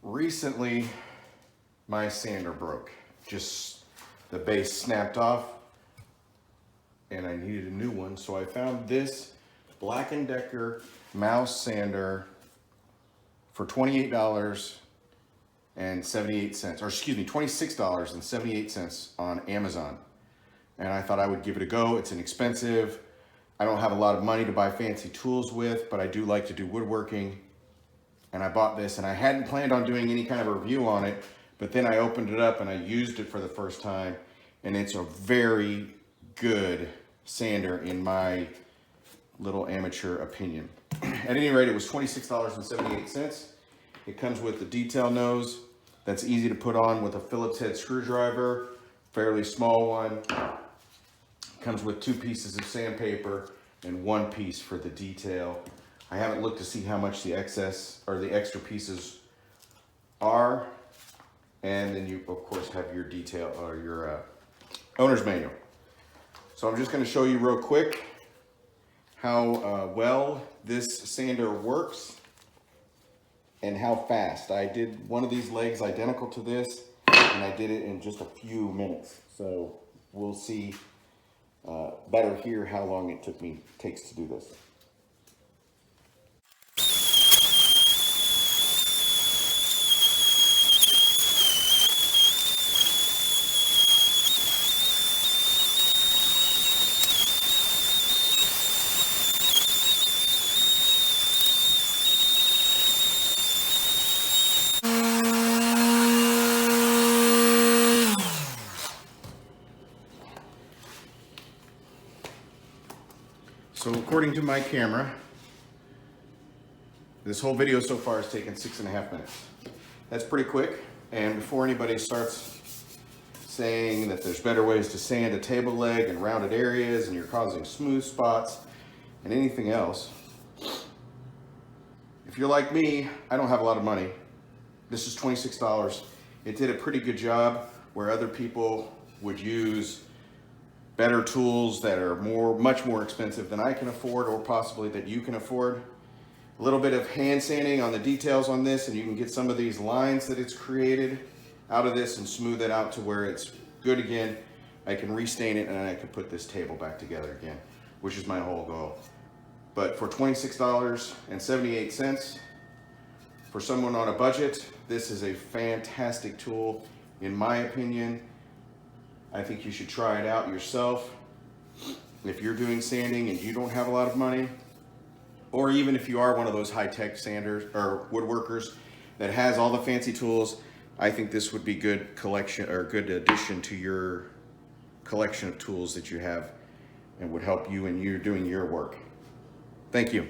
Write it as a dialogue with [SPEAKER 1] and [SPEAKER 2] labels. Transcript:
[SPEAKER 1] recently my sander broke. Just the base snapped off and I needed a new one. So I found this Black+Decker mouse sander for $28.78, or excuse me, $26.78 on Amazon. And I thought I would give it a go. It's inexpensive. I don't have a lot of money to buy fancy tools with, but I do like to do woodworking. And I bought this, and I hadn't planned on doing any kind of review on it, but then I opened it up and I used it for the first time, and it's a very good sander in my little amateur opinion. At any rate, it was $26.78. It comes with the detail nose that's easy to put on with a Phillips head screwdriver, fairly small one. It comes with 2 pieces of sandpaper and 1 piece for the detail. I haven't looked to see how much the excess or the extra pieces are. And then you, of course, have your detail or your owner's manual. So I'm just going to show you real quick how well this sander works and how fast. I did one of these legs identical to this, and I did it in just a few minutes. So we'll see better here how long it takes to do this. So according to my camera, this whole video so far has taken 6.5 minutes. That's pretty quick. And before anybody starts saying that there's better ways to sand a table leg and rounded areas and you're causing smooth spots and anything else, if you're like me, I don't have a lot of money. This is $26. It did a pretty good job where other people would use better tools that are much more expensive than I can afford, or possibly that you can afford. A little bit of hand sanding on the details on this, and you can get some of these lines that it's created out of this and smooth it out to where it's good again. I can restain it and I can put this table back together again, which is my whole goal. But for $26.78, for someone on a budget, this is a fantastic tool, in my opinion. I think you should try it out yourself. If you're doing sanding and you don't have a lot of money, or even if you are one of those high-tech sanders or woodworkers that has all the fancy tools, I think this would be good collection or good addition to your collection of tools that you have and would help you in you doing your work. Thank you.